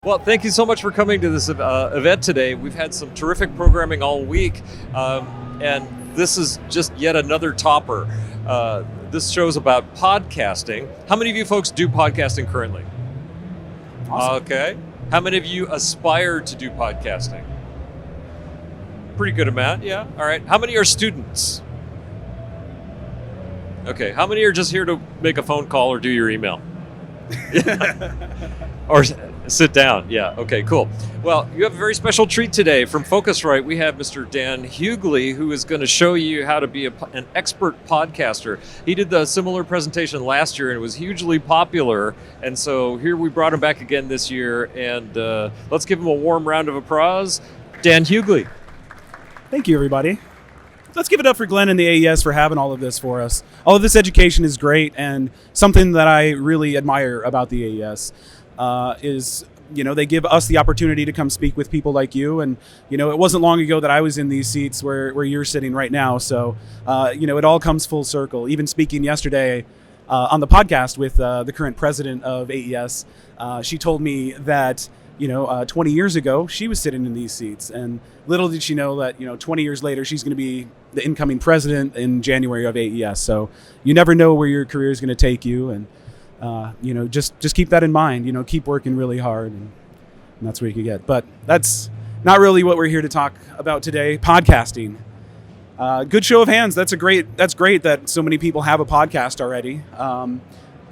Well, thank you so much for coming to this event today. We've had some terrific programming all week, and this is just yet another topper. This show's about podcasting. How many of you folks do podcasting currently? Awesome. Okay. How many of you aspire to do podcasting? Pretty good amount, yeah. All right. How many are students? Okay. How many are just here to make a phone call or do your email? Or sit down. Yeah. Okay, cool. Well, you have a very special treat today from Focusrite. We have Mr. Dan Hughley, who is going to show you how to be an expert podcaster. He did the similar presentation last year and it was hugely popular. And so here we brought him back again this year. And let's give him a warm round of applause. Dan Hughley. Thank you, everybody. Let's give it up for Glenn and the AES for having all of this for us. All of this education is great, and something that I really admire about the AES is, they give us the opportunity to come speak with people like you. And, it wasn't long ago that I was in these seats where you're sitting right now. So, it all comes full circle. Even speaking yesterday on the podcast with the current president of AES, she told me that 20 years ago, she was sitting in these seats. And little did she know that, 20 years later, she's going to be the incoming president in January of AES. So you never know where your career is going to take you. And, just keep that in mind, keep working really hard. And that's where you can get. But that's not really what we're here to talk about today. Podcasting. Good show of hands. That's great that so many people have a podcast already.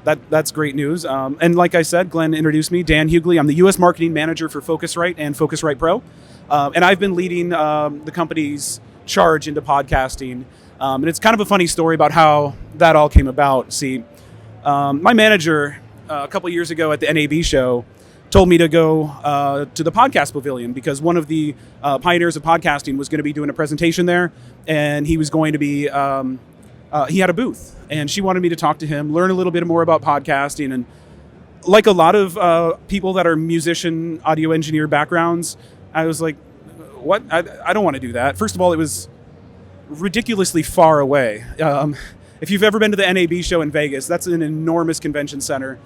That's great news. And like I said, Glenn introduced me, Dan Hughley. I'm the U.S. Marketing Manager for Focusrite and Focusrite Pro. And I've been leading the company's charge into podcasting. And it's kind of a funny story about how that all came about. See, my manager a couple years ago at the NAB show told me to go to the podcast pavilion because one of the pioneers of podcasting was going to be doing a presentation there. And he was going to be... he had a booth, and she wanted me to talk to him, learn a little bit more about podcasting. And like a lot of people that are musician, audio engineer backgrounds, I was like, what? I don't want to do that. First of all, it was ridiculously far away. If you've ever been to the NAB show in Vegas, that's an enormous convention center.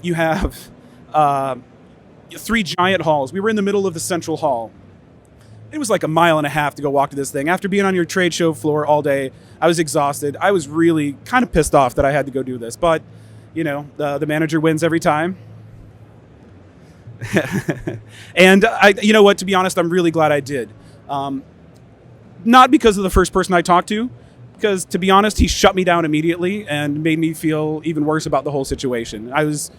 You have 3 giant halls. We were in the middle of the central hall. It was like a mile and a half to go walk to this thing. After being on your trade show floor all day, I was exhausted. I was really kind of pissed off that I had to go do this. But, the manager wins every time. And you know what, to be honest, I'm really glad I did. Not because of the first person I talked to, because to be honest, he shut me down immediately and made me feel even worse about the whole situation. I was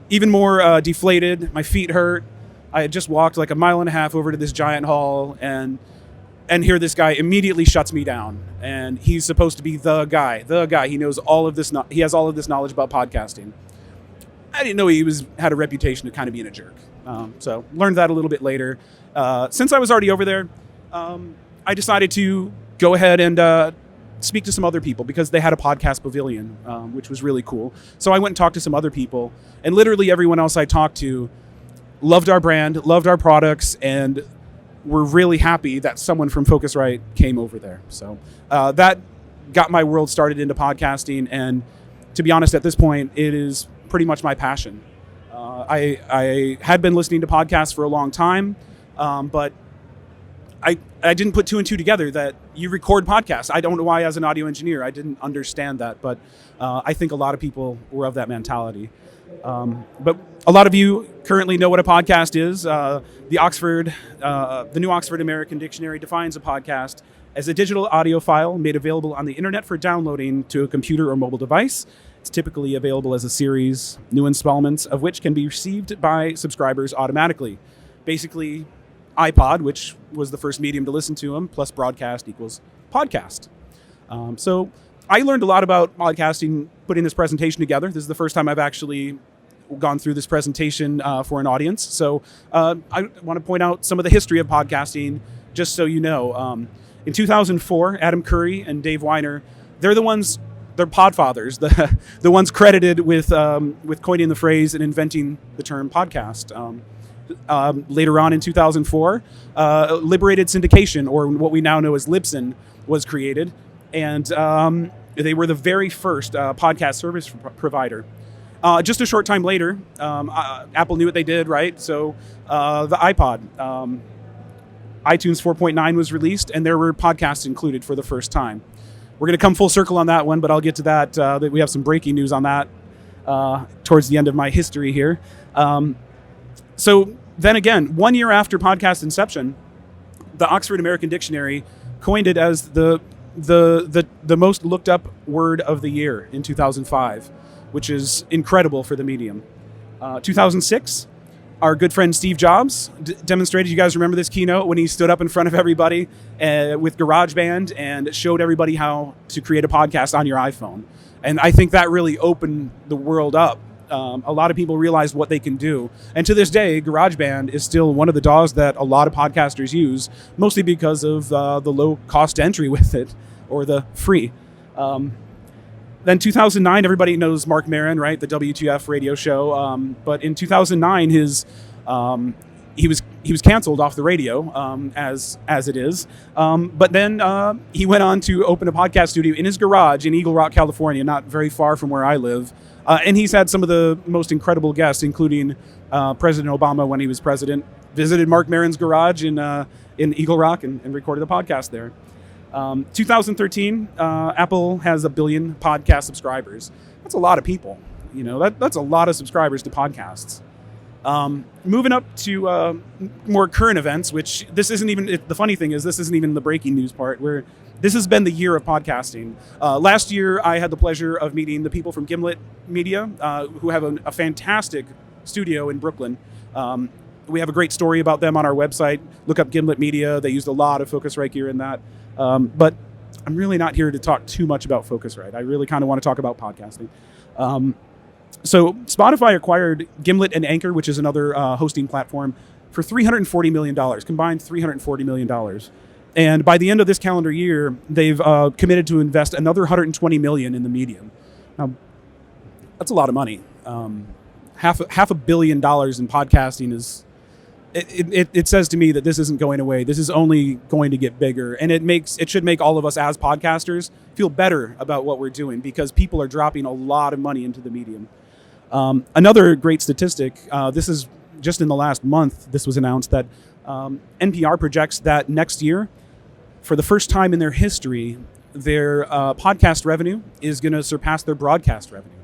even more deflated. My feet hurt. I had just walked like a mile and a half over to this giant hall, and here this guy immediately shuts me down. And he's supposed to be the guy. He knows all of this. He has all of this knowledge about podcasting. I didn't know he had a reputation of kind of being a jerk. So learned that a little bit later. Since I was already over there, I decided to go ahead and speak to some other people because they had a podcast pavilion, which was really cool. So I went and talked to some other people, and literally everyone else I talked to loved our brand, loved our products, and we're really happy that someone from Focusrite came over there. So that got my world started into podcasting, and to be honest, at this point, it is pretty much my passion. I had been listening to podcasts for a long time, but I didn't put 2 and 2 together that you record podcasts. I don't know why, as an audio engineer, I didn't understand that, but I think a lot of people were of that mentality. But a lot of you currently know what a podcast is. The New Oxford American Dictionary defines a podcast as a digital audio file made available on the internet for downloading to a computer or mobile device. It's typically available as a series, new installments of which can be received by subscribers automatically. Basically, iPod, which was the first medium to listen to them, plus broadcast equals podcast. So I learned a lot about podcasting putting this presentation together. This is the first time I've actually gone through this presentation for an audience. So I want to point out some of the history of podcasting, just so you know. In 2004, Adam Curry and Dave Weiner, they're podfathers, the ones credited with coining the phrase and inventing the term podcast. Later on in 2004, Liberated Syndication, or what we now know as Libsyn, was created. And they were the very first podcast service provider. Just a short time later, Apple knew what they did, right? So the iPod, iTunes 4.9 was released, and there were podcasts included for the first time. We're going to come full circle on that one, but I'll get to that. That we have some breaking news on that towards the end of my history here. So then again, 1 year after podcast inception, the Oxford American Dictionary coined it as the most looked up word of the year in 2005, which is incredible for the medium. 2006, our good friend Steve Jobs demonstrated, you guys remember this keynote when he stood up in front of everybody with GarageBand and showed everybody how to create a podcast on your iPhone. And I think that really opened the world up. A lot of people realized what they can do. And to this day, GarageBand is still one of the DAWs that a lot of podcasters use, mostly because of the low cost entry with it, or the free. Then 2009, everybody knows Mark Maron, right? The WTF radio show. But in 2009, he was canceled off the radio, as it is. But then he went on to open a podcast studio in his garage in Eagle Rock, California, not very far from where I live. And he's had some of the most incredible guests, including President Obama when he was president, visited Mark Maron's garage in Eagle Rock and recorded a podcast there. 2013, Apple has 1 billion podcast subscribers. That's a lot of people. You know, that's a lot of subscribers to podcasts. Moving up to more current events, which this isn't even, the funny thing is this isn't even the breaking news part, where this has been the year of podcasting. Last year, I had the pleasure of meeting the people from Gimlet Media, who have a fantastic studio in Brooklyn. We have a great story about them on our website. Look up Gimlet Media. They used a lot of Focusrite gear in that. But I'm really not here to talk too much about Focusrite. I really kind of want to talk about podcasting. So Spotify acquired Gimlet and Anchor, which is another hosting platform, for $340 million, combined $340 million. And by the end of this calendar year, they've committed to invest another $120 million in the medium. Now, that's a lot of money. Half $1 billion in podcasting is... It says to me that this isn't going away. This is only going to get bigger, and it should make all of us as podcasters feel better about what we're doing, because people are dropping a lot of money into the medium. Another great statistic, this is just in the last month, this was announced that NPR projects that next year, for the first time in their history, their podcast revenue is going to surpass their broadcast revenue.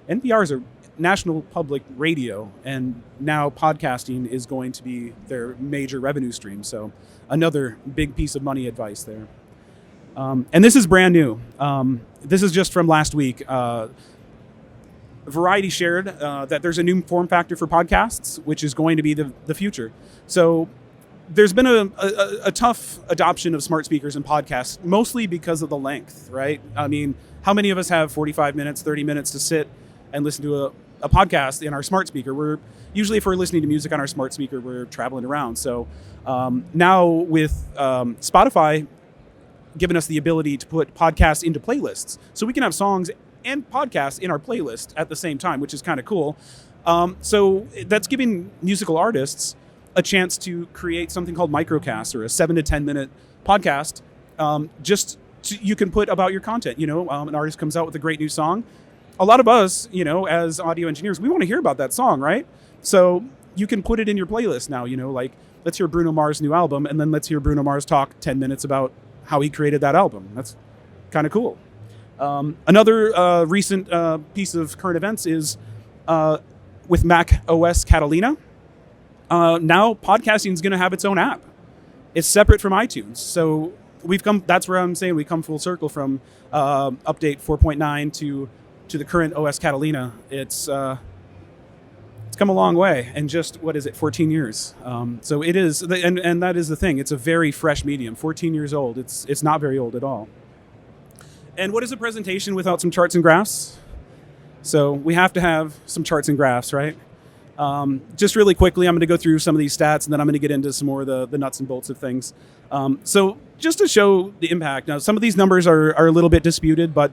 NPR is a national public radio, and now podcasting is going to be their major revenue stream. So another big piece of money advice there. And this is brand new. This is just from last week. Variety shared that there's a new form factor for podcasts, which is going to be the future. So there's been a tough adoption of smart speakers in podcasts, mostly because of the length, right? I mean, how many of us have 45 minutes, 30 minutes to sit and listen to a podcast in our smart speaker? We're usually, if we're listening to music on our smart speaker, we're traveling around. So now with Spotify giving us the ability to put podcasts into playlists, so we can have songs and podcasts in our playlist at the same time, which is kind of cool. So that's giving musical artists a chance to create something called microcasts, or a 7 to 10 minute podcast. You can put about your content. You know, an artist comes out with a great new song. A lot of us, you know, as audio engineers, we want to hear about that song, right? So you can put it in your playlist now, you know, like, let's hear Bruno Mars' new album, and then let's hear Bruno Mars talk 10 minutes about how he created that album. That's kind of cool. Another recent piece of current events is with Mac OS Catalina. Now podcasting is going to have its own app. It's separate from iTunes. So that's where I'm saying we come full circle from update 4.9 to the current OS Catalina. It's come a long way in just, 14 years. So it is, and that is the thing. It's a very fresh medium, 14 years old. It's not very old at all. And what is a presentation without some charts and graphs? So we have to have some charts and graphs, right? Just really quickly, I'm going to go through some of these stats, and then I'm going to get into some more of the nuts and bolts of things. So just to show the impact, now some of these numbers are a little bit disputed, but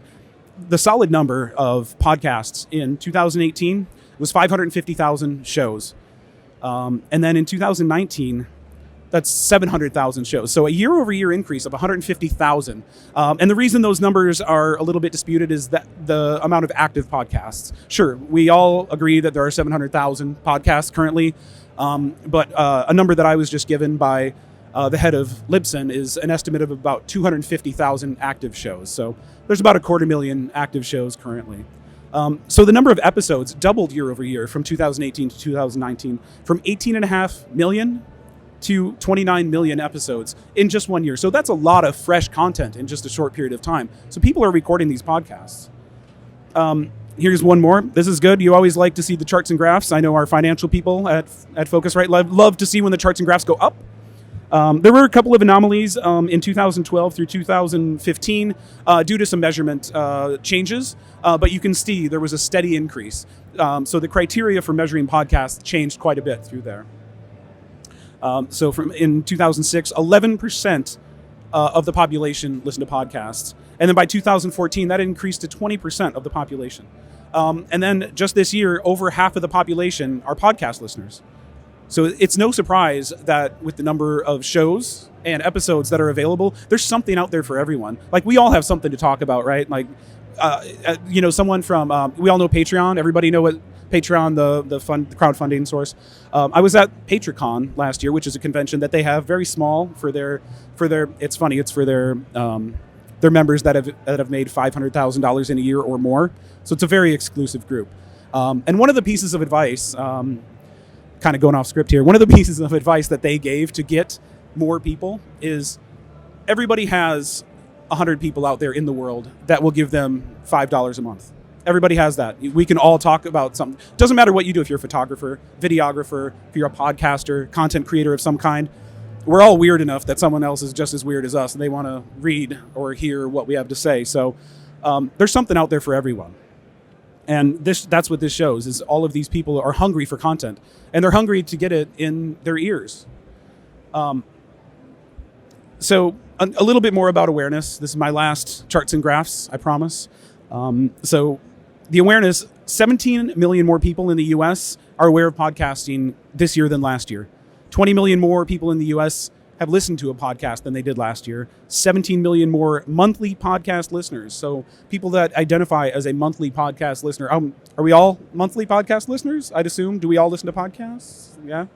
the solid number of podcasts in 2018 was 550,000 shows. And then in 2019, that's 700,000 shows. So a year-over-year increase of 150,000. And the reason those numbers are a little bit disputed is that the amount of active podcasts. Sure, we all agree that there are 700,000 podcasts currently, but a number that I was just given by the head of Libsyn is an estimate of about 250,000 active shows. So there's about 250,000 active shows currently. So the number of episodes doubled year over year from 2018 to 2019, from 18.5 million to 29 million episodes in just 1 year. So that's a lot of fresh content in just a short period of time. So people are recording these podcasts. Here's one more. This is good. You always like to see the charts and graphs. I know our financial people at Focusrite love to see when the charts and graphs go up. There were a couple of anomalies in 2012 through 2015 due to some measurement changes, but you can see there was a steady increase. So the criteria for measuring podcasts changed quite a bit through there. So in 2006, 11% of the population listened to podcasts. And then by 2014, that increased to 20% of the population. And then just this year, over half of the population are podcast listeners. So it's no surprise that with the number of shows and episodes that are available, there's something out there for everyone. Like, we all have something to talk about, right? Like, someone from, we all know Patreon. Everybody know what Patreon, the crowdfunding source. I was at PatreCon last year, which is a convention that they have, very small for their. It's funny, it's for their members that have made $500,000 in a year or more. So it's a very exclusive group. And one of the pieces of advice, kind of going off script here, one of the pieces of advice that they gave to get more people is everybody has 100 people out there in the world that will give them $5 a month. Everybody has that. We can all talk about something. Doesn't matter what you do, if you're a photographer, videographer, if you're a podcaster, content creator of some kind. We're all weird enough that someone else is just as weird as us and they want to read or hear what we have to say. So there's something out there for everyone. And that's what this shows, is all of these people are hungry for content, and they're hungry to get it in their ears. So a little bit more about awareness. This is my last charts and graphs, I promise. So the awareness, 17 million more people in the US are aware of podcasting this year than last year. 20 million more people in the US have listened to a podcast than they did last year. 17 million more monthly podcast listeners. So people that identify as a monthly podcast listener. Are we all monthly podcast listeners? I'd assume. Do we all listen to podcasts? Yeah.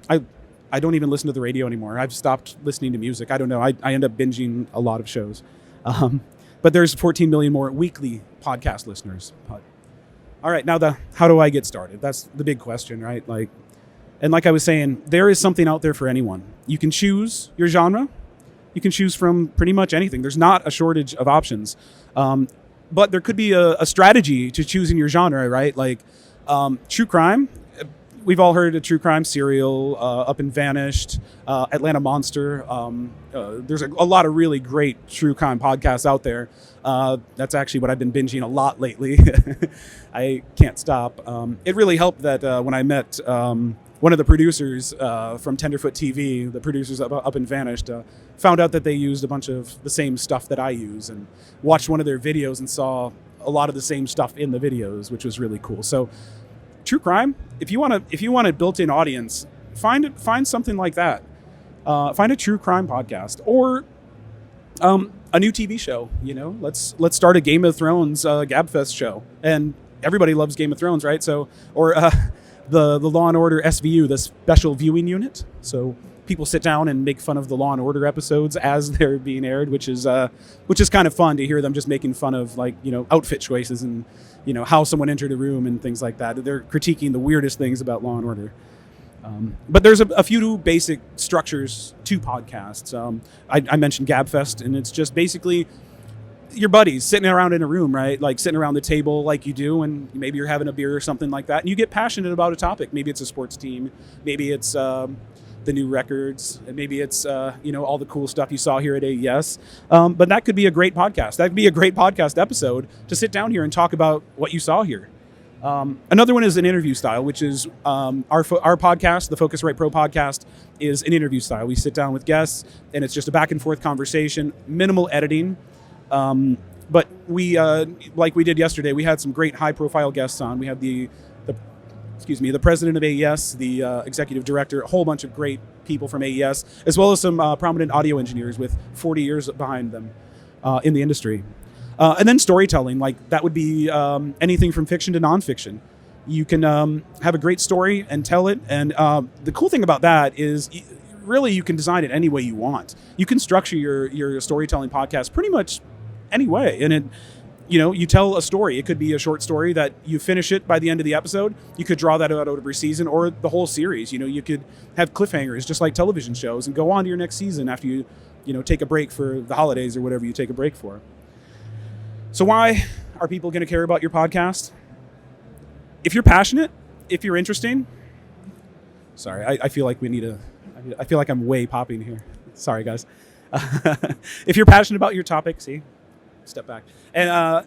I don't even listen to the radio anymore. I've stopped listening to music. I don't know. I end up binging a lot of shows. But there's 14 million more weekly podcast listeners. All right, now how do I get started? That's the big question, right? Like I was saying, there is something out there for anyone. You can choose your genre. You can choose from pretty much anything. There's not a shortage of options. But there could be a strategy to choosing your genre, right? Like true crime. We've all heard of true crime, Serial, Up and Vanished, Atlanta Monster. There's a lot of really great true crime podcasts out there. That's actually what I've been binging a lot lately. I can't stop. It really helped that when I met one of the producers from Tenderfoot TV, the producers of Up and Vanished, found out that they used a bunch of the same stuff that I use, and watched one of their videos and saw a lot of the same stuff in the videos, which was really cool. So true crime, if you want a built-in audience, find something like that. Find a true crime podcast, or a new TV show. Let's start a Game of Thrones gabfest show, and everybody loves Game of Thrones, right? So, or the Law and Order SVU, the Special Viewing Unit. So people sit down and make fun of the Law and Order episodes as they're being aired, which is kind of fun to hear them just making fun of outfit choices and how someone entered a room and things like that. They're critiquing the weirdest things about Law and Order. But there's a few basic structures to podcasts. I mentioned Gabfest, and it's just basically your buddies sitting around in a room, right? Like sitting around the table like you do, and maybe you're having a beer or something like that, and you get passionate about a topic. Maybe it's a sports team, maybe it's the new records, and maybe it's all the cool stuff you saw here at AES. But that could be a great podcast. That could be a great podcast episode to sit down here and talk about what you saw here. Another one is an interview style, which is our podcast, the Focusrite Pro Podcast, is an interview style. We sit down with guests, and it's just a back and forth conversation, minimal editing. But we, like we did yesterday, we had some great high profile guests on. We had the the president of AES, the executive director, a whole bunch of great people from AES, as well as some prominent audio engineers with 40 years behind them in the industry. And then storytelling, like that would be anything from fiction to nonfiction. You can have a great story and tell it. And the cool thing about that is really you can design it any way you want. You can structure your storytelling podcast pretty much any way. And you tell a story. It could be a short story that you finish it by the end of the episode. You could draw that out over a season or the whole series. You could have cliffhangers just like television shows and go on to your next season after you take a break for the holidays or whatever you take a break for. So why are people going to care about your podcast? If you're passionate, if you're interesting. Sorry, I feel like I feel like I'm way popping here. Sorry, guys. If you're passionate about your topic, step back. And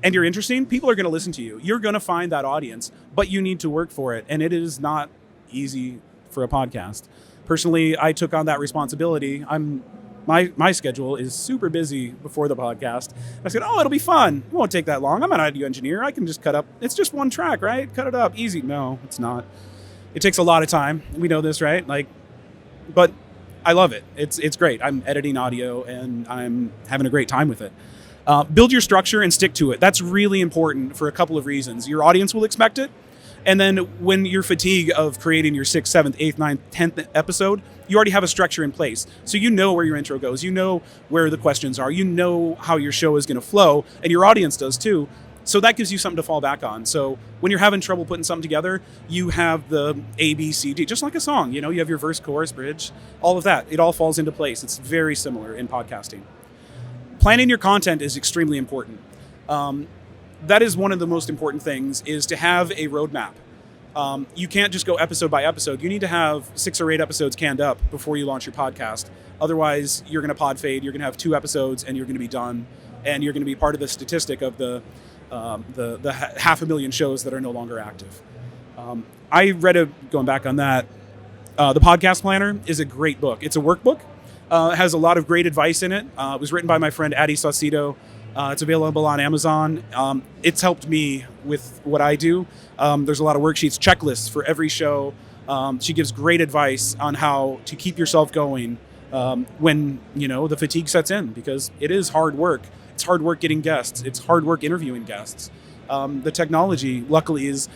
you're interesting, people are going to listen to you. You're going to find that audience, but you need to work for it. And it is not easy for a podcast. Personally, I took on that responsibility. My schedule is super busy before the podcast. I said, it'll be fun. It won't take that long. I'm an audio engineer. I can just cut up. It's just one track, right? Cut it up. Easy. No, it's not. It takes a lot of time. We know this, right? But I love it. It's great. I'm editing audio and I'm having a great time with it. Build your structure and stick to it. That's really important for a couple of reasons. Your audience will expect it. And then when you're fatigued of creating your 6th, 7th, 8th, 9th, 10th episode, you already have a structure in place. So you know where your intro goes. You know where the questions are. You know how your show is going to flow. And your audience does too. So that gives you something to fall back on. So when you're having trouble putting something together, you have the A, B, C, D, just like a song. You have your verse, chorus, bridge, all of that. It all falls into place. It's very similar in podcasting. Planning your content is extremely important. That is one of the most important things, is to have a roadmap. You can't just go episode by episode. You need to have 6 or 8 episodes canned up before you launch your podcast. Otherwise, you're going to pod fade. You're going to have 2 episodes and you're going to be done. And you're going to be part of the statistic of the 500,000 shows that are no longer active. I read going back on that, The Podcast Planner is a great book. It's a workbook. It has a lot of great advice in it. It was written by my friend Addie Saucedo. It's available on Amazon. It's helped me with what I do. There's a lot of worksheets, checklists for every show. She gives great advice on how to keep yourself going when the fatigue sets in, because it is hard work. It's hard work getting guests. It's hard work interviewing guests. The technology, luckily, is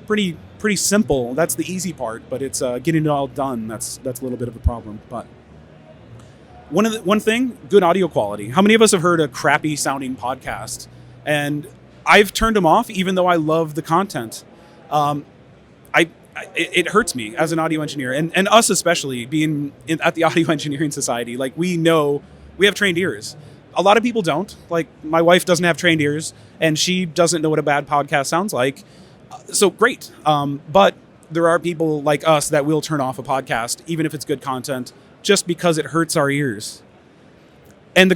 pretty simple. That's the easy part, but it's getting it all done. That's a little bit of a problem. But one thing, good audio quality. How many of us have heard a crappy sounding podcast? And I've turned them off, even though I love the content. It hurts me as an audio engineer, and us especially being at the Audio Engineering Society. Like, we know we have trained ears. A lot of people don't. Like, my wife doesn't have trained ears, and she doesn't know what a bad podcast sounds like. So great. But there are people like us that will turn off a podcast, even if it's good content, just because it hurts our ears. And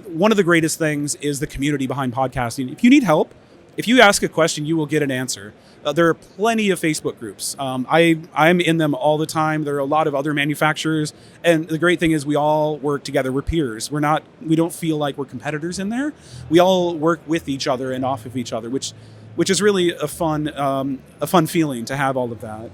one of the greatest things is the community behind podcasting. If you need help, if you ask a question, you will get an answer. There are plenty of Facebook groups. I'm in them all the time. There are a lot of other manufacturers. And the great thing is we all work together. We're peers. We don't feel like we're competitors in there. We all work with each other and off of each other, which is really a fun feeling to have all of that.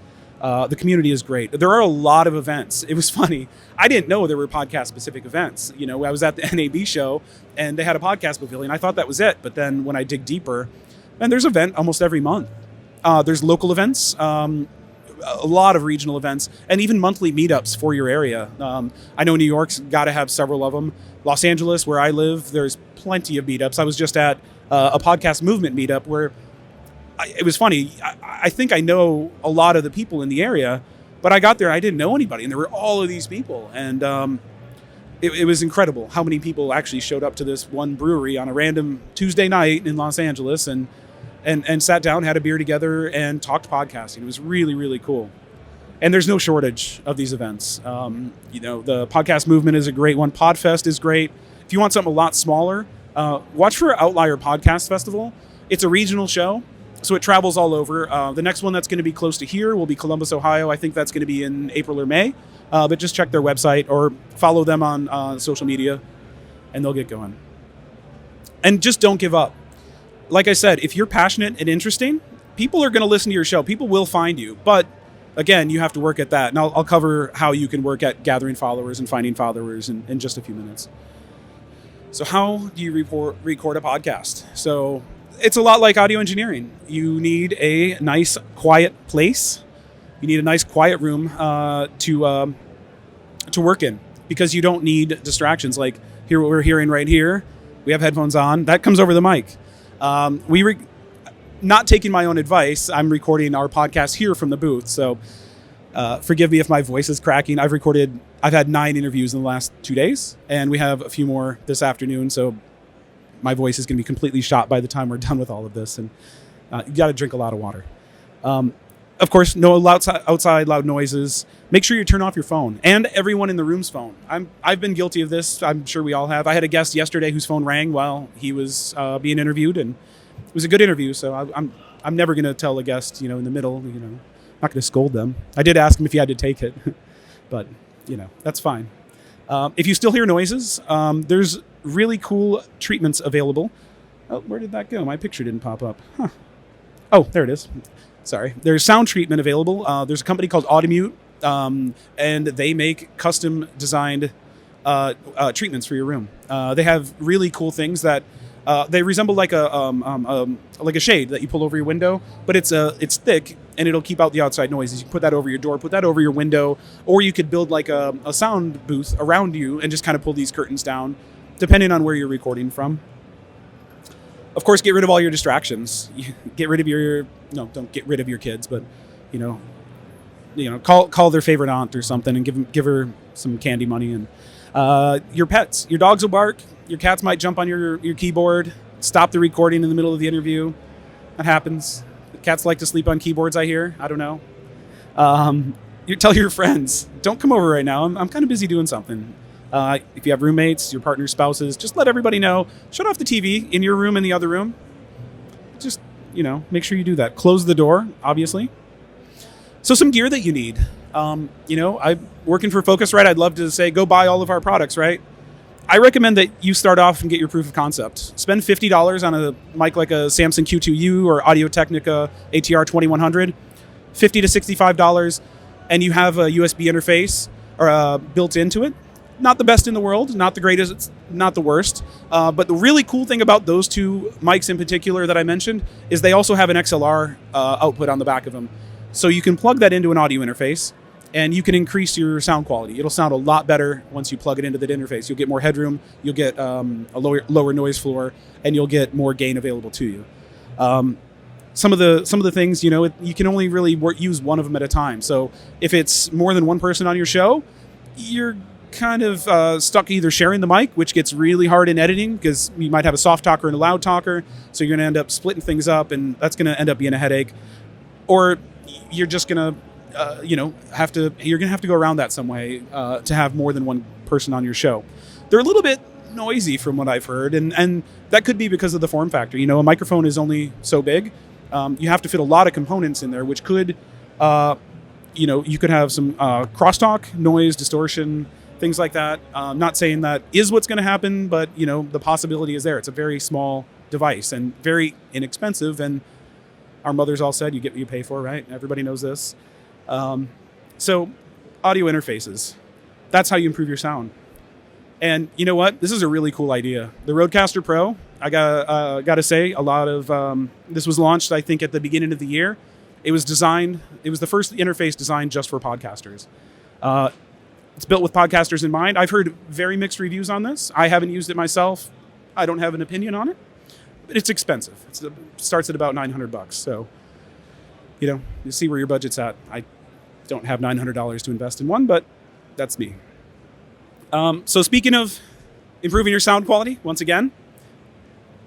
The community is great. There are a lot of events. It was funny. I didn't know there were podcast-specific events. I was at the NAB show, and they had a podcast pavilion. I thought that was it. But then when I dig deeper, and there's an event almost every month. There's local events, a lot of regional events, and even monthly meetups for your area. I know New York's got to have several of them. Los Angeles, where I live, there's plenty of meetups. I was just at a podcast movement meetup where it was funny. I think I know a lot of the people in the area, but I got there, I didn't know anybody, and there were all of these people. And it was incredible how many people actually showed up to this one brewery on a random Tuesday night in Los Angeles and sat down, had a beer together, and talked podcasting. It was really, really cool. And there's no shortage of these events. The podcast movement is a great one. Podfest is great. If you want something a lot smaller, watch for Outlier Podcast Festival. It's a regional show, so it travels all over. The next one that's going to be close to here will be Columbus, Ohio. I think that's going to be in April or May. But just check their website or follow them on social media, and they'll get going. And just don't give up. Like I said, if you're passionate and interesting, people are going to listen to your show. People will find you. But again, you have to work at that. And I'll cover how you can work at gathering followers and finding followers in just a few minutes. So how do you record a podcast? So it's a lot like audio engineering. You need a nice, quiet place. You need a nice, quiet room to work in, because you don't need distractions. Like here, what we're hearing right here, we have headphones on. That comes over the mic. Not taking my own advice, I'm recording our podcast here from the booth. So forgive me if my voice is cracking. I've had 9 interviews in the last 2 days, and we have a few more this afternoon. So my voice is going to be completely shot by the time we're done with all of this. And you got to drink a lot of water. Of course, no outside loud noises. Make sure you turn off your phone and everyone in the room's phone. I've been guilty of this. I'm sure we all have. I had a guest yesterday whose phone rang while he was being interviewed, and it was a good interview. So I'm never going to tell a guest, in the middle, I'm not going to scold them. I did ask him if he had to take it, but that's fine. If you still hear noises, there's really cool treatments available. Oh, where did that go? My picture didn't pop up. Huh. Oh, there it is. Sorry. There's sound treatment available. There's a company called Audamute, and they make custom designed treatments for your room. They have really cool things that they resemble like a shade that you pull over your window, but it's thick and it'll keep out the outside noises. You can put that over your door, put that over your window, or you could build like a sound booth around you and just kind of pull these curtains down, depending on where you're recording from. Of course, get rid of all your distractions. Get rid of don't get rid of your kids, but call their favorite aunt or something and give her some candy money. And your pets, your dogs will bark. Your cats might jump on your keyboard. Stop the recording in the middle of the interview. That happens. Cats like to sleep on keyboards, I hear. I don't know. You tell your friends, don't come over right now. I'm kind of busy doing something. If you have roommates, your partner's spouses, just let everybody know. Shut off the TV in your room and the other room. Just, make sure you do that. Close the door, obviously. So some gear that you need. I'm working for Focusrite. I'd love to say, go buy all of our products, right? I recommend that you start off and get your proof of concept. Spend $50 on a mic like a Samson Q2U or Audio-Technica ATR 2100, $50 to $65, and you have a USB interface or built into it. Not the best in the world, not the greatest, it's not the worst. But the really cool thing about those two mics in particular that I mentioned is they also have an XLR output on the back of them. So you can plug that into an audio interface and you can increase your sound quality. It'll sound a lot better once you plug it into that interface. You'll get more headroom, you'll get a lower noise floor, and you'll get more gain available to you. Some of the things, you can only really use one of them at a time. So if it's more than one person on your show, you're kind of stuck either sharing the mic, which gets really hard in editing because you might have a soft talker and a loud talker, so you're going to end up splitting things up, and that's going to end up being a headache. Or you're just going to have to go around that some way to have more than one person on your show. They're a little bit noisy from what I've heard, and that could be because of the form factor. A microphone is only so big. You have to fit a lot of components in there, which could, you could have some crosstalk, noise, distortion, things like that. Not saying that is what's going to happen, but the possibility is there. It's a very small device and very inexpensive, and our mothers all said you get what you pay for, right? Everybody knows this. So audio interfaces, that's how you improve your sound. And you know what? This is a really cool idea. The Roadcaster Pro, I got to say, a lot of this was launched, I think, at the beginning of the year. It was the first interface designed just for podcasters. It's built with podcasters in mind. I've heard very mixed reviews on this. I haven't used it myself. I don't have an opinion on it, but it's expensive. It starts at about $900. So, you see where your budget's at. I don't have $900 to invest in one, but that's me. So speaking of improving your sound quality, once again,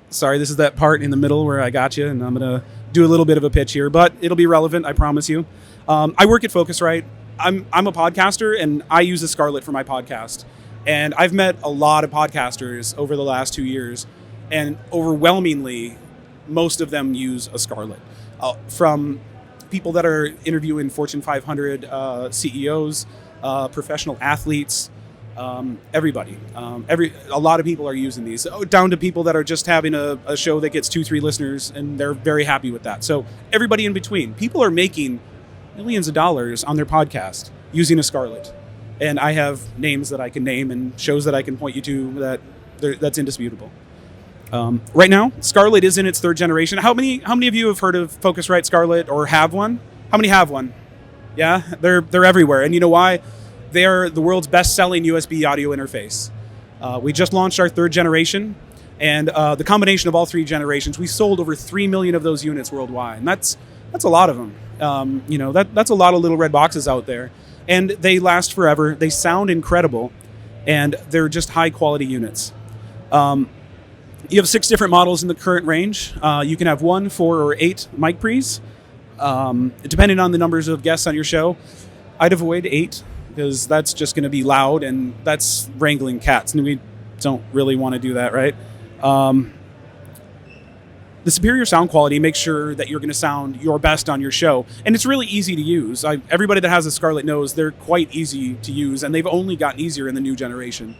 sorry, this is that part in the middle where I got you, and I'm going to do a little bit of a pitch here, but it'll be relevant, I promise you. I work at Focusrite. I'm a podcaster, and I use the Scarlett for my podcast. And I've met a lot of podcasters over the last 2 years, and overwhelmingly, most of them use a Scarlett. From people that are interviewing Fortune 500 CEOs, professional athletes, Everybody, a lot of people are using these, down to people that are just having a show that gets 2-3 listeners, and they're very happy with that. So everybody in between, people are making millions of dollars on their podcast using a Scarlett, and I have names that I can name and shows that I can point you to that's indisputable. Right now, Scarlett is in its 3rd generation. How many of you have heard of Focusrite Scarlett or have one? How many have one? Yeah, they're everywhere, and you know why? They are the world's best-selling USB audio interface. We just launched our 3rd generation, and the combination of all 3 generations, we sold over 3 million of those units worldwide, and that's a lot of them. That's a lot of little red boxes out there, and they last forever. They sound incredible, and they're just high-quality units. You have 6 different models in the current range. You can have 1, 4, or 8 mic pre's, depending on the numbers of guests on your show. I'd avoid 8. Because that's just going to be loud, and that's wrangling cats, and we don't really want to do that, right? The superior sound quality makes sure that you're going to sound your best on your show, and it's really easy to use. Everybody that has a Scarlett knows they're quite easy to use, and they've only gotten easier in the new generation.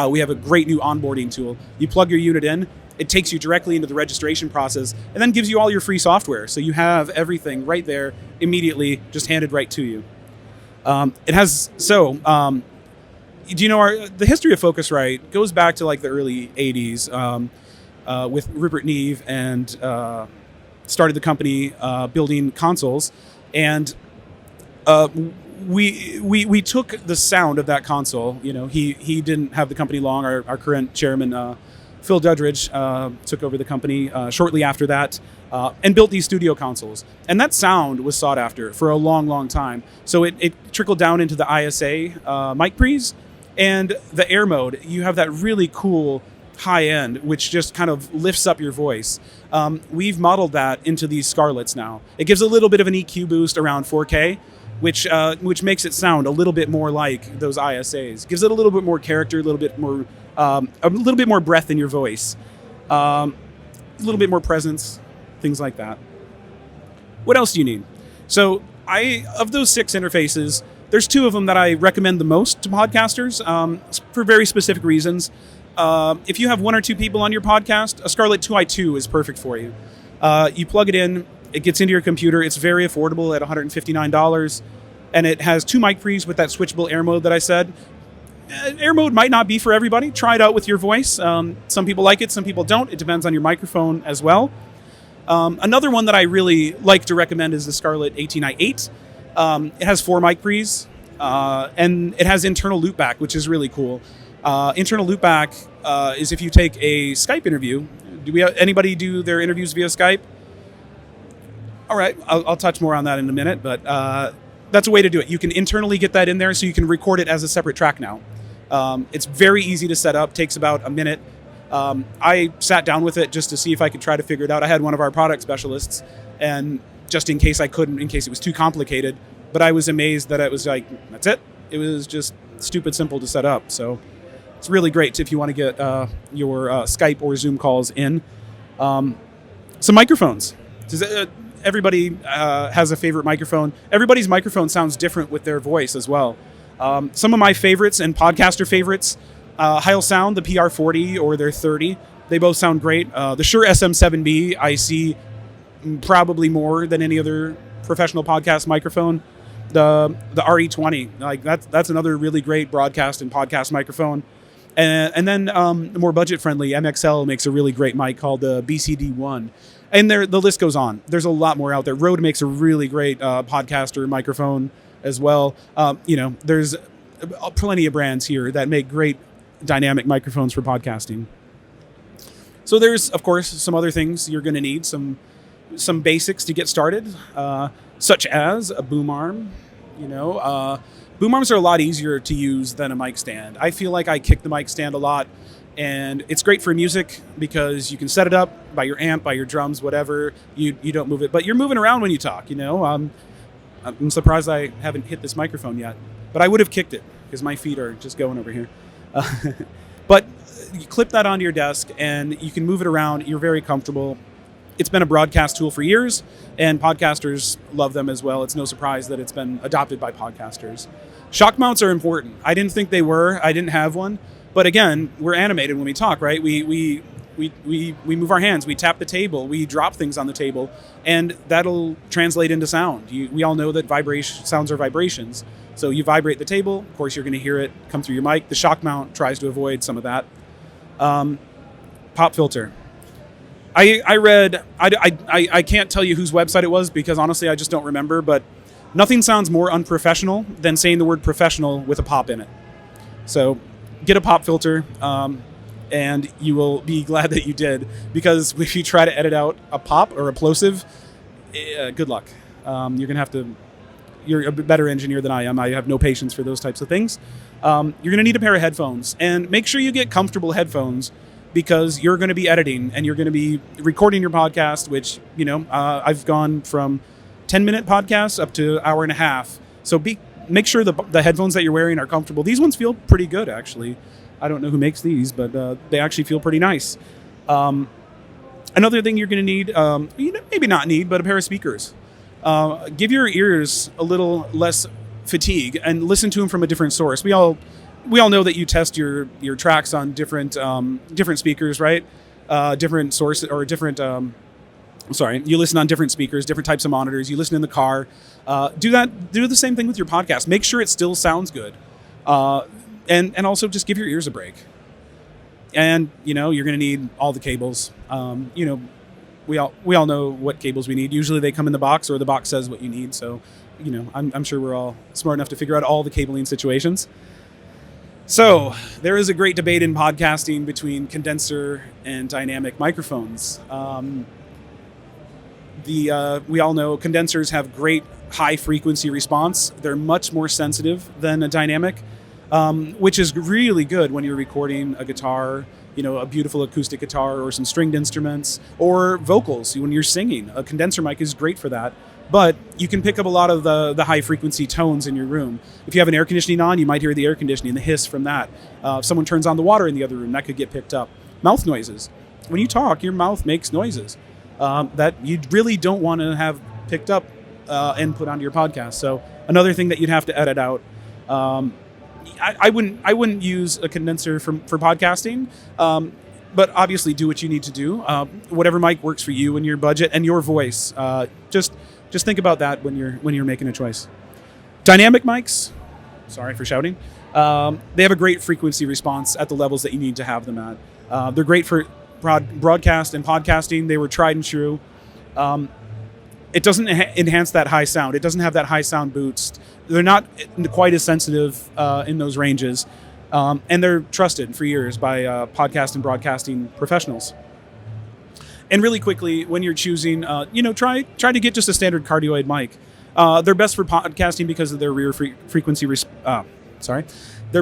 We have a great new onboarding tool. You plug your unit in, it takes you directly into the registration process, and then gives you all your free software, so you have everything right there immediately, just handed right to you. Do you know the history of Focusrite goes back to like the early 80s with Rupert Neve, and started the company building consoles, and we took the sound of that console. You know, he didn't have the company long. Our current chairman, Phil Dudridge, took over the company shortly after that, and built these studio consoles. And that sound was sought after for a long, long time. So it trickled down into the ISA mic pre's, and the air mode. You have that really cool high end, which just kind of lifts up your voice. We've modeled that into these Scarletts now. It gives a little bit of an EQ boost around 4K, which makes it sound a little bit more like those ISAs. Gives it a little bit more character, a little bit more breath in your voice, a little bit more presence, things like that. What else do you need? So of those 6 interfaces, there's 2 of them that I recommend the most to podcasters for very specific reasons. If you have 1 or 2 people on your podcast, a Scarlett 2i2 is perfect for you. You plug it in, it gets into your computer. It's very affordable at $159, and it has 2 mic pre's with that switchable air mode that I said. Air mode might not be for everybody. Try it out with your voice. Some people like it, some people don't. It depends on your microphone as well. Another one that I really like to recommend is the Scarlett 18i8. It has 4 mic pre's, and it has internal loopback, which is really cool. Internal loopback is if you take a Skype interview. Do we have anybody do their interviews via Skype? All right, I'll touch more on that in a minute, but that's a way to do it. You can internally get that in there, so you can record it as a separate track now. It's very easy to set up, takes about a minute. I sat down with it just to see if I could try to figure it out. I had one of our product specialists, and just in case I couldn't, in case it was too complicated, but I was amazed that it was like, that's it. It was just stupid simple to set up. So it's really great if you want to get your Skype or Zoom calls in. Some microphones. Everybody has a favorite microphone. Everybody's microphone sounds different with their voice as well. Some of my favorites and podcaster favorites, Heil Sound, the PR40 or their 30, they both sound great. The Shure SM7B I see probably more than any other professional podcast microphone. The RE20, like that's another really great broadcast and podcast microphone. And then the more budget-friendly MXL makes a really great mic called the BCD1. And the list goes on. There's a lot more out there. Rode makes a really great podcaster microphone as well. There's plenty of brands here that make great dynamic microphones for podcasting. So there's, of course, some other things you're going to need, some basics to get started, such as a boom arm. Boom arms are a lot easier to use than a mic stand. I feel like I kick the mic stand a lot, and it's great for music because you can set it up by your amp, by your drums, whatever. You don't move it, but you're moving around when you talk. I'm surprised I haven't hit this microphone yet, but I would have kicked it because my feet are just going over here. But you clip that onto your desk and you can move it around. You're very comfortable. It's been a broadcast tool for years, and podcasters love them as well. It's no surprise that it's been adopted by podcasters. Shock mounts are important. I didn't think they were. I didn't have one. But again, we're animated when we talk, right? We move our hands, we tap the table, we drop things on the table, and that'll translate into sound. We all know that sounds are vibrations. So you vibrate the table, of course you're going to hear it come through your mic. The shock mount tries to avoid some of that. Pop filter. I read, I can't tell you whose website it was because honestly I just don't remember, but nothing sounds more unprofessional than saying the word professional with a pop in it. So get a pop filter, and you will be glad that you did, because if you try to edit out a pop or a plosive, good luck. You're a better engineer than I am. I have no patience for those types of things. You're going to need a pair of headphones, and make sure you get comfortable headphones, because you're going to be editing and you're going to be recording your podcast, which, I've gone from 10-minute podcasts up to hour and a half. So make sure the headphones that you're wearing are comfortable. These ones feel pretty good, actually. I don't know who makes these, but they actually feel pretty nice. Another thing you're going to need, maybe not need, but a pair of speakers. Give your ears a little less fatigue and listen to them from a different source. We all know that you test your tracks on different speakers, right? Different sources or different. You listen on different speakers, different types of monitors. You listen in the car. Do the same thing with your podcast. Make sure it still sounds good, and also just give your ears a break. And you're going to need all the cables. We all know what cables we need. Usually they come in the box, or the box says what you need. So I'm sure we're all smart enough to figure out all the cabling situations. So there is a great debate in podcasting between condenser and dynamic microphones. We all know condensers have great high frequency response. They're much more sensitive than a dynamic, which is really good when you're recording a guitar, a beautiful acoustic guitar or some stringed instruments, or vocals when you're singing. A condenser mic is great for that. But you can pick up a lot of the high frequency tones in your room. If you have an air conditioning on, you might hear the air conditioning, the hiss from that. If someone turns on the water in the other room, that could get picked up. Mouth noises. When you talk, your mouth makes noises that you really don't want to have picked up and put onto your podcast. So another thing that you'd have to edit out. I wouldn't use a condenser for podcasting, but obviously do what you need to do. Whatever mic works for you and your budget and your voice. Just think about that when you're making a choice. Dynamic mics, sorry for shouting, they have a great frequency response at the levels that you need to have them at. They're great for broadcast and podcasting. They were tried and true. It doesn't enhance that high sound. It doesn't have that high sound boost. They're not quite as sensitive in those ranges, and they're trusted for years by podcast and broadcasting professionals. And really quickly, when you're choosing, try to get just a standard cardioid mic. They're best for podcasting because of their rear frequency. They're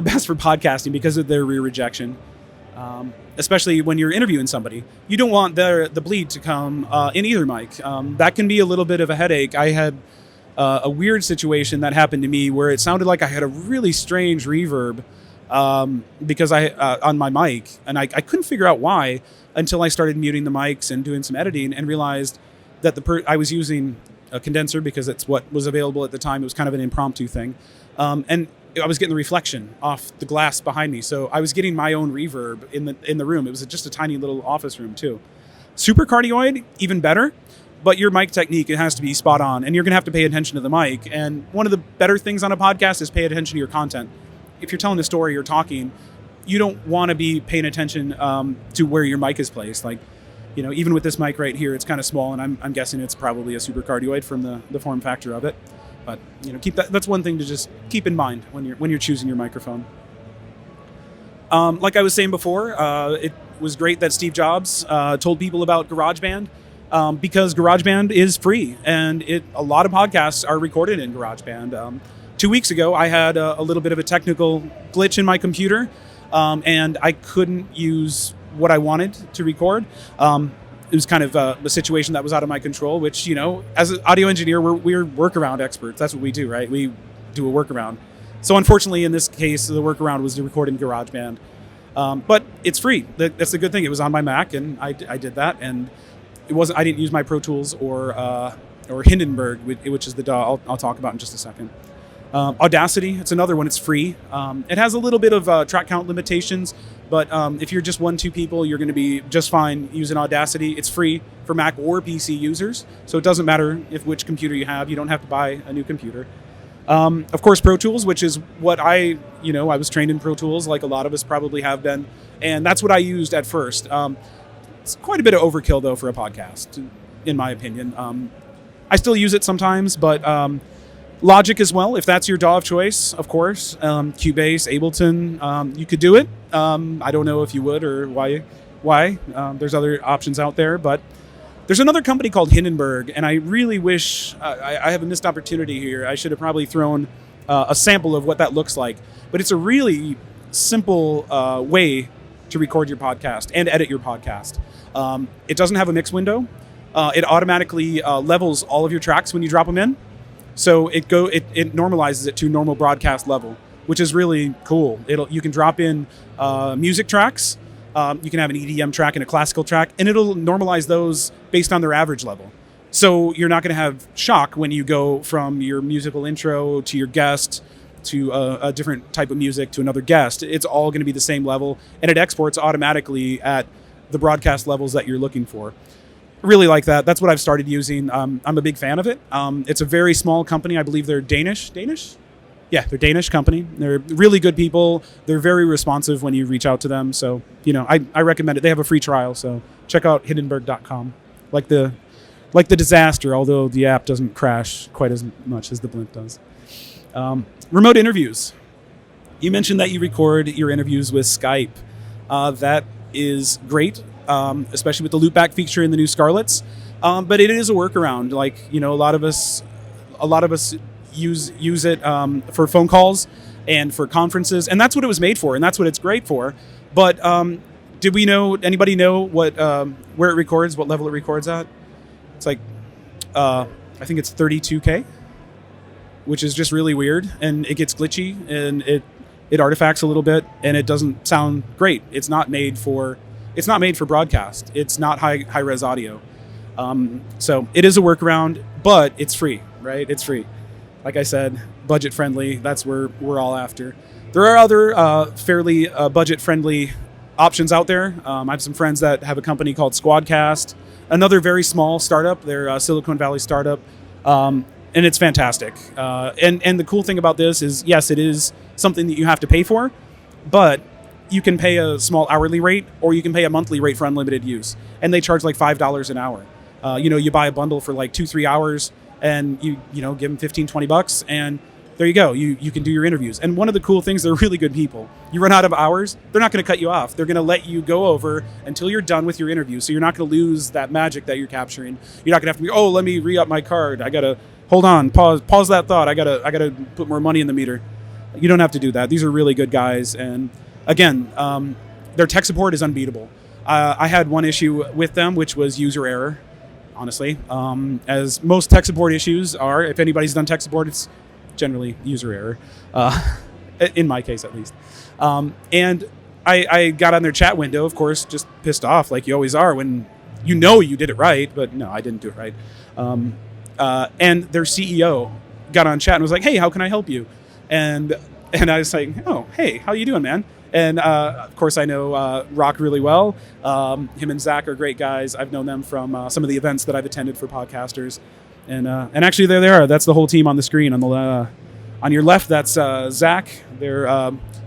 best for podcasting because of their rear rejection. Especially when you're interviewing somebody, you don't want the bleed to come in either mic. That can be a little bit of a headache. I had a weird situation that happened to me where it sounded like I had a really strange reverb because on my mic, and I couldn't figure out why until I started muting the mics and doing some editing and realized that I was using a condenser because it's what was available at the time. It was kind of an impromptu thing, and I was getting the reflection off the glass behind me, so I was getting my own reverb in the room. It was just a tiny little office room too. Super cardioid, even better, but your mic technique, it has to be spot on, and you're going to have to pay attention to the mic. And one of the better things on a podcast is pay attention to your content. If you're telling a story or talking, you don't want to be paying attention to where your mic is placed. Like, even with this mic right here, it's kind of small, and I'm guessing it's probably a super cardioid from the form factor of it. But keep that's one thing to just keep in mind when you're choosing your microphone. Like I was saying before, it was great that Steve Jobs told people about GarageBand because GarageBand is free, and a lot of podcasts are recorded in GarageBand. 2 weeks ago, I had a little bit of a technical glitch in my computer, and I couldn't use what I wanted to record. It was kind of a situation that was out of my control, which, as an audio engineer, we're workaround experts. That's what we do, right? We do a workaround. So unfortunately, in this case, the workaround was to record in GarageBand. But it's free. That's the good thing. It was on my Mac, and I did that. And I didn't use my Pro Tools or Hindenburg, which is the DAW I'll talk about in just a second. Audacity, it's another one. It's free. It has a little bit of track count limitations, but if you're just 1-2 people, you're going to be just fine using Audacity. It's free for Mac or PC users, so it doesn't matter which computer you have. You don't have to buy a new computer. Of course, Pro Tools, which is what I was trained in Pro Tools, like a lot of us probably have been, and that's what I used at first. It's quite a bit of overkill, though, for a podcast, in my opinion. I still use it sometimes, but Logic as well, if that's your DAW of choice, of course. Cubase, Ableton, you could do it. I don't know if you would or why. There's other options out there, but there's another company called Hindenburg, and I really wish I have a missed opportunity here. I should have probably thrown a sample of what that looks like, but it's a really simple way to record your podcast and edit your podcast. It doesn't have a mix window. It automatically levels all of your tracks when you drop them in. So it normalizes it to normal broadcast level, which is really cool. You can drop in music tracks. You can have an EDM track and a classical track, and it'll normalize those based on their average level. So you're not going to have shock when you go from your musical intro to your guest to a different type of music to another guest. It's all going to be the same level, and it exports automatically at the broadcast levels that you're looking for. Really like that. That's what I've started using. I'm a big fan of it. It's a very small company. I believe they're Danish? Yeah, they're a Danish company. They're really good people. They're very responsive when you reach out to them. So, I recommend it. They have a free trial, so check out hindenburg.com. Like the disaster, although the app doesn't crash quite as much as the blimp does. Remote interviews. You mentioned that you record your interviews with Skype. That is great. Especially with the loopback feature in the new Scarletts, but it is a workaround. Like a lot of us use it for phone calls and for conferences, and that's what it was made for, and that's what it's great for. But did anybody know what where it records, what level it records at? It's like I think it's 32K, which is just really weird, and it gets glitchy and it artifacts a little bit, and it doesn't sound great. It's not made for broadcast. It's not high res audio. So it is a workaround, but it's free, right? It's free. Like I said, budget friendly. That's where we're all after. There are other fairly budget friendly options out there. I have some friends that have a company called Squadcast, another very small startup. They're a Silicon Valley startup, and it's fantastic. And the cool thing about this is, yes, it is something that you have to pay for, but you can pay a small hourly rate, or you can pay a monthly rate for unlimited use. And they charge like $5 an hour. You buy a bundle for like 2-3 hours, and you give them $15-20, and there you go. You can do your interviews. And one of the cool things, they're really good people. You run out of hours, they're not going to cut you off. They're going to let you go over until you're done with your interview. So you're not going to lose that magic that you're capturing. You're not going to have to be, let me re-up my card. I got to hold on, pause that thought. I got to put more money in the meter. You don't have to do that. These are really good guys, and again, their tech support is unbeatable. I had one issue with them, which was user error, honestly. As most tech support issues are, if anybody's done tech support, it's generally user error, in my case at least. And I got on their chat window, of course, just pissed off, like you always are when you did it right, but no, I didn't do it right. And their CEO got on chat and was like, "Hey, how can I help you?" And I was like, "Oh, hey, how you doing, man?" And of course, I know Rock really well. Him and Zach are great guys. I've known them from some of the events that I've attended for podcasters. And actually, there they are. That's the whole team on the screen. On your left, that's Zach, their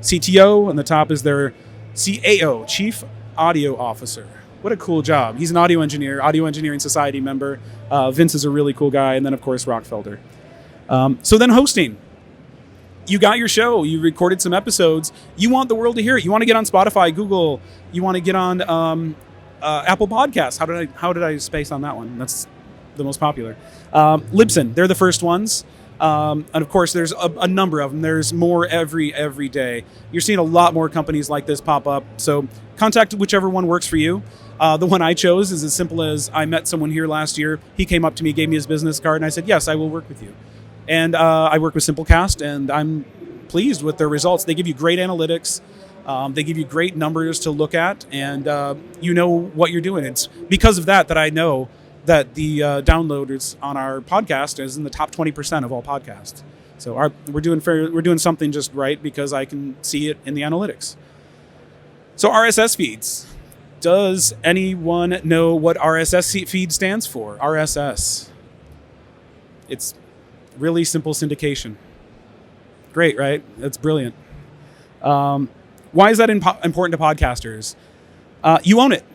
CTO. On the top is their CAO, Chief Audio Officer. What a cool job. He's an audio engineer, Audio Engineering Society member. Vince is a really cool guy. And then, of course, Rockfelder. So then hosting. You got your show. You recorded some episodes. You want the world to hear it. You want to get on Spotify, Google. You want to get on Apple Podcasts. How did I space on that one? That's the most popular. Libsyn. They're the first ones. And of course, there's a number of them. There's more every day. You're seeing a lot more companies like this pop up. So contact whichever one works for you. The one I chose is as simple as I met someone here last year. He came up to me, gave me his business card, and I said, "Yes, I will work with you." And I work with Simplecast, and I'm pleased with their results. They give you great analytics. They give you great numbers to look at, and you know what you're doing. It's because of that I know that the downloaders on our podcast is in the top 20% of all podcasts. So we're doing something just right because I can see it in the analytics. So RSS feeds. Does anyone know what RSS feed stands for? RSS. It's really simple syndication. Great, right? That's brilliant. Why is that important to podcasters? You own it.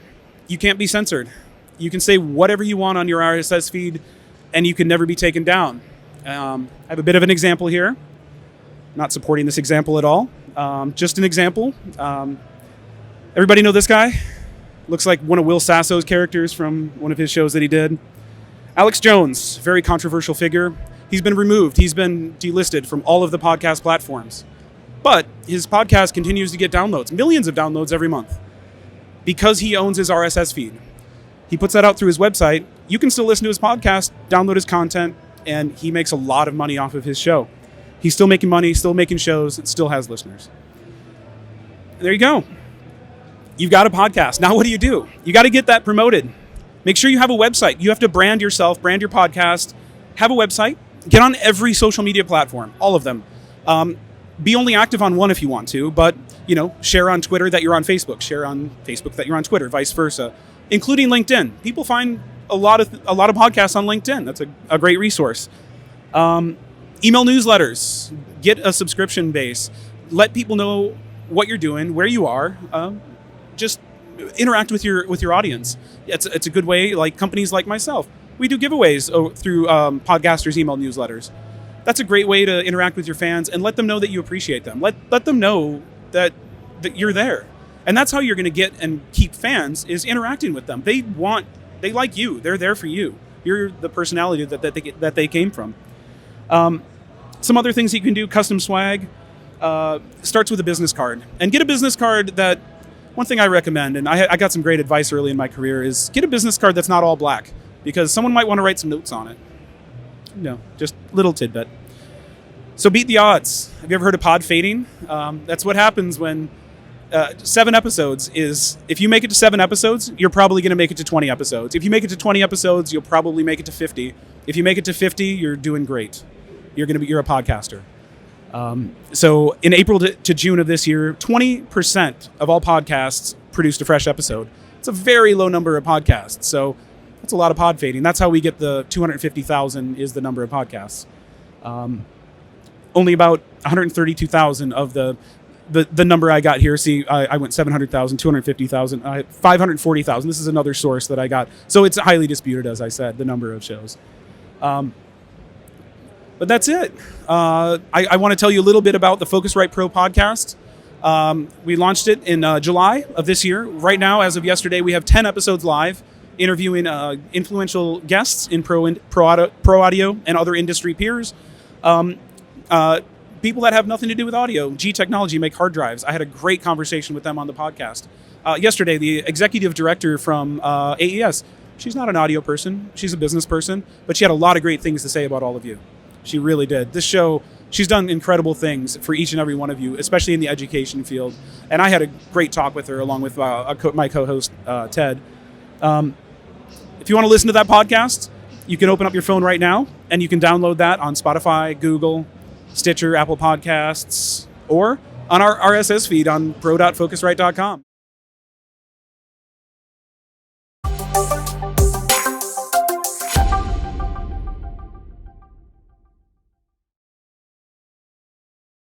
You can't be censored. You can say whatever you want on your RSS feed, and you can never be taken down. I have a bit of an example here. Not supporting this example at all. Just an example. Everybody know this guy? Looks like one of Will Sasso's characters from one of his shows that he did. Alex Jones, very controversial figure. He's been removed. He's been delisted from all of the podcast platforms. But his podcast continues to get downloads, millions of downloads every month, because he owns his RSS feed. He puts that out through his website. You can still listen to his podcast, download his content, and he makes a lot of money off of his show. He's still making money, still making shows, and still has listeners. There you go. You've got a podcast. Now what do? You got to get that promoted. Make sure you have a website. You have to brand yourself, brand your podcast, have a website, get on every social media platform, all of them. Be only active on one if you want to, but share on Twitter that you're on Facebook, share on Facebook that you're on Twitter, vice versa, including LinkedIn. People find a lot of podcasts on LinkedIn. That's a great resource. Email newsletters, get a subscription base, let people know what you're doing, where you are. Just interact with your audience. It's a good way. Like companies like myself, we do giveaways through podcasters' email newsletters. That's a great way to interact with your fans and let them know that you appreciate them. Let them know that you're there, and that's how you're going to get and keep fans, is interacting with them. They like you. They're there for you. You're the personality that they came from. Some other things you can do: custom swag. Starts with a business card, and get a business card that. One thing I recommend, and I got some great advice early in my career, is get a business card that's not all black, because someone might want to write some notes on it. Just a little tidbit. So beat the odds. Have you ever heard of pod fading? That's what happens when 7 episodes is, if you make it to 7 episodes, you're probably going to make it to 20 episodes. If you make it to 20 episodes, you'll probably make it to 50. If you make it to 50, you're doing great. You're a podcaster. So in April to June of this year, 20% of all podcasts produced a fresh episode. It's a very low number of podcasts. So that's a lot of pod fading. That's how we get the 250,000 is the number of podcasts. Only about 132,000 of the number I got here. See, I went 700,000, 250,000, 540,000. This is another source that I got. So it's highly disputed, as I said, the number of shows. But that's it. I want to tell you a little bit about the Focusrite Pro Podcast. We launched it in July of this year. Right now, as of yesterday, we have 10 episodes live, interviewing influential guests in pro audio and other industry peers. People that have nothing to do with audio. G Technology make hard drives. I had a great conversation with them on the podcast. Yesterday, the executive director from AES, she's not an audio person. She's a business person, but she had a lot of great things to say about all of you. She really did. This show, she's done incredible things for each and every one of you, especially in the education field. And I had a great talk with her, along with my co-host, Ted. If you want to listen to that podcast, you can open up your phone right now, and you can download that on Spotify, Google, Stitcher, Apple Podcasts, or on our RSS feed on pro.focusrite.com.